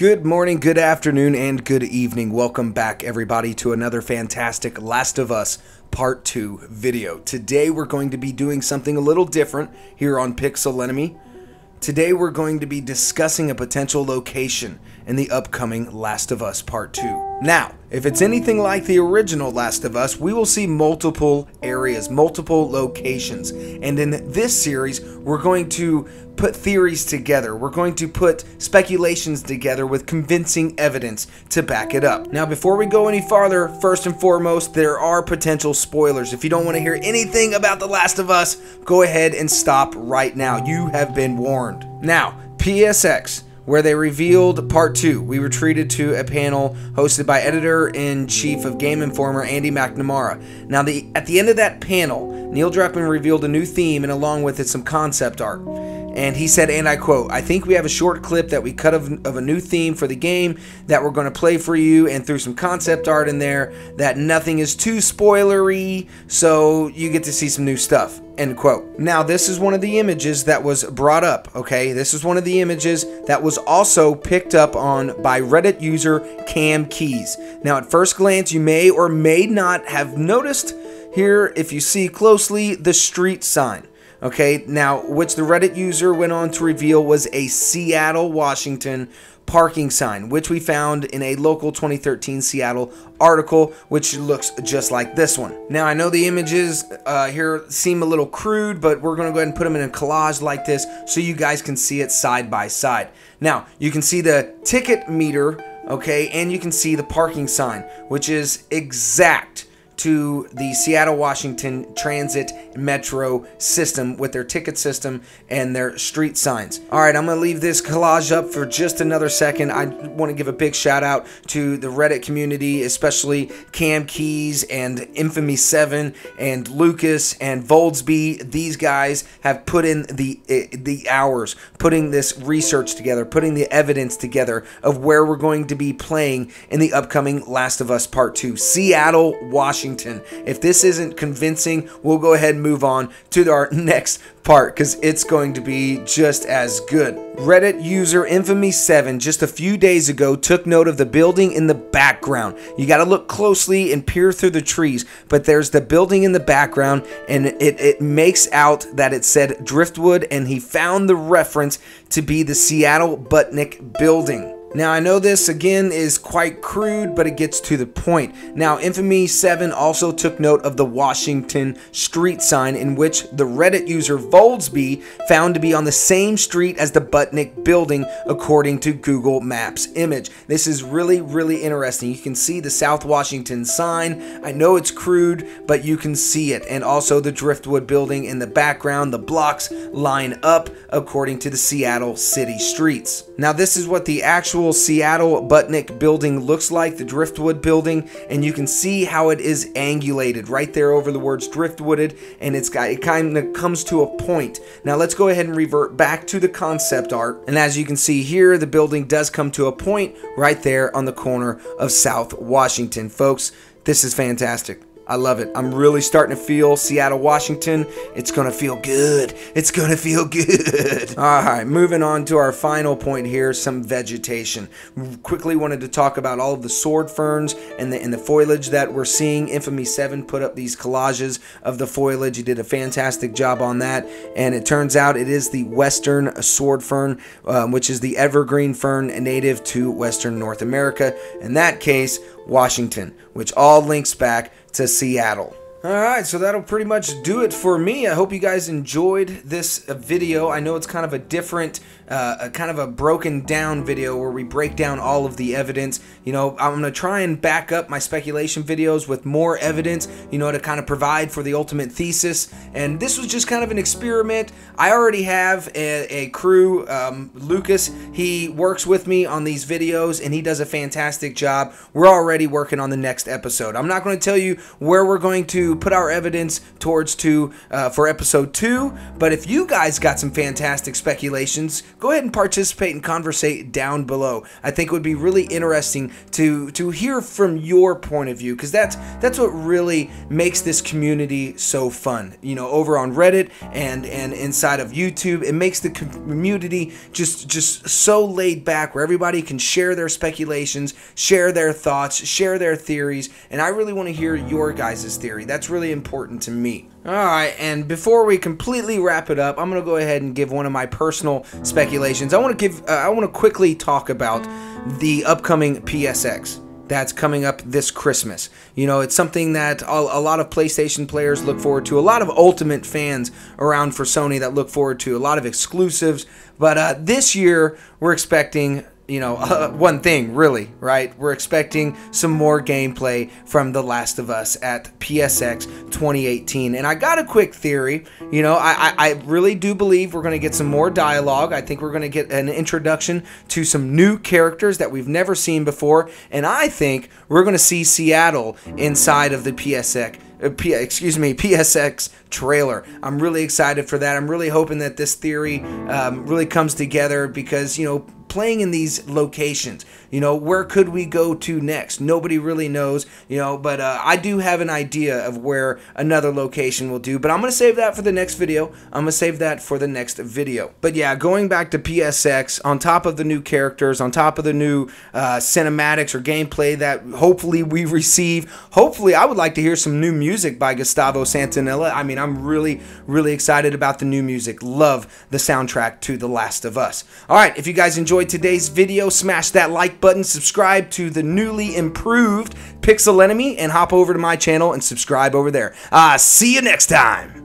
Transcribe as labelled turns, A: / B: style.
A: Good morning, good afternoon, and good evening. Welcome back, everybody, to another fantastic Last of Us Part 2 video. Today, we're going to be doing something a little different here on Pixel Enemy. Today, we're going to be discussing a potential location in the upcoming Last of Us Part 2. Now, if it's anything like the original Last of Us, we will see multiple areas, multiple locations. And in this series, we're going to put theories together. We're going to put speculations together with convincing evidence to back it up. Now, before we go any farther, first and foremost, there are potential spoilers. If you don't want to hear anything about The Last of Us, go ahead and stop right now. You have been warned. Now, PSX, where they revealed Part 2. We were treated to a panel hosted by Editor-in-Chief of Game Informer, Andy McNamara. Now, at the end of that panel, Neil Druckmann revealed a new theme and along with it some concept art. And he said, and I quote, "I think we have a short clip that we cut of a new theme for the game that we're going to play for you and threw some concept art in there that nothing is too spoilery, so you get to see some new stuff." End quote. Now, this is one of the images that was brought up, okay? This is one of the images that was also picked up on by Reddit user Camkeys. Now, at first glance, you may or may not have noticed here, if you see closely, the street sign. Okay, now, which the Reddit user went on to reveal was a Seattle, Washington parking sign, which we found in a local 2013 Seattle article, which looks just like this one. Now, I know the images here seem a little crude, but we're going to go ahead and put them in a collage like this so you guys can see it side by side. Now, you can see the ticket meter, okay, and you can see the parking sign, which is exact to the Seattle, Washington Transit Metro system with their ticket system and their street signs. All right, I'm going to leave this collage up for just another second. I want to give a big shout out to the Reddit community, especially Camkeys and Infamy 7 and Lucas and Voldsby. These guys have put in the hours, putting this research together, putting the evidence together of where we're going to be playing in the upcoming Last of Us Part 2. Seattle, Washington. If this isn't convincing, we'll go ahead and move on to our next part because it's going to be just as good. Reddit user Infamy7 just a few days ago took note of the building in the background. You got to look closely and peer through the trees, but there's the building in the background and it makes out that it said Driftwood, and he found the reference to be the Seattle Butnick building. Now, I know this, again, is quite crude, but it gets to the point. Now, Infamy 7 also took note of the Washington street sign, in which the Reddit user Voldsby found to be on the same street as the Butnick building, according to Google Maps image. This is really, really interesting. You can see the South Washington sign. I know it's crude, but you can see it. And also the Driftwood building in the background. The blocks line up according to the Seattle city streets. Now, this is what the actual Seattle Butnick building looks like, the Driftwood building, and you can see how it is angulated right there over the words Driftwooded, and it kind of comes to a point. Now, let's go ahead and revert back to the concept art, and as you can see here, the building does come to a point right there on the corner of South Washington. Folks, this is fantastic. I love it. I'm really starting to feel Seattle, Washington. It's going to feel good. It's going to feel good. All right, moving on to our final point here, some vegetation. Quickly wanted to talk about all of the sword ferns and the foliage that we're seeing. Infamy 7 put up these collages of the foliage. He did a fantastic job on that, and it turns out it is the western sword fern, which is the evergreen fern native to western North America. In that case, Washington, which all links back to Seattle. Alright, so that'll pretty much do it for me. I hope you guys enjoyed this video. I know it's kind of a different, kind of a broken down video where we break down all of the evidence. You know, I'm going to try and back up my speculation videos with more evidence, you know, to kind of provide for the ultimate thesis. And this was just kind of an experiment. I already have a crew, Lucas. He works with me on these videos and he does a fantastic job. We're already working on the next episode. I'm not going to tell you where we're going to to put our evidence towards for episode 2. But if you guys got some fantastic speculations, go ahead and participate and conversate down below. I think it would be really interesting to hear from your point of view, because that's what really makes this community so fun. You know, over on Reddit and inside of YouTube, it makes the community just so laid back, where everybody can share their speculations, share their thoughts, share their theories, and I really want to hear your guys' theory. That's really important to me. Alright, and before we completely wrap it up, I'm going to go ahead and give one of my personal speculations. I want to quickly talk about the upcoming PSX that's coming up this Christmas. You know, it's something that a lot of PlayStation players look forward to, a lot of Ultimate fans around for Sony that look forward to, a lot of exclusives, but this year we're expecting, you know, one thing, really, right? We're expecting some more gameplay from The Last of Us at PSX 2018. And I got a quick theory. You know, I really do believe we're going to get some more dialogue. I think we're going to get an introduction to some new characters that we've never seen before. And I think we're going to see Seattle inside of the PSX trailer. I'm really excited for that. I'm really hoping that this theory really comes together, because, you know, playing in these locations, you know, where could we go to next? Nobody really knows, you know, but I do have an idea of where another location will do, but I'm going to save that for the next video. But yeah, going back to PSX, on top of the new characters, on top of the new cinematics or gameplay that hopefully we receive, hopefully I would like to hear some new music by Gustavo Santaolalla. I mean, I'm really excited about the new music. Love the soundtrack to The Last of Us. Alright, if you guys enjoyed today's video, smash that like button, subscribe to the newly improved Pixel Enemy, and hop over to my channel and subscribe over there. See you next time!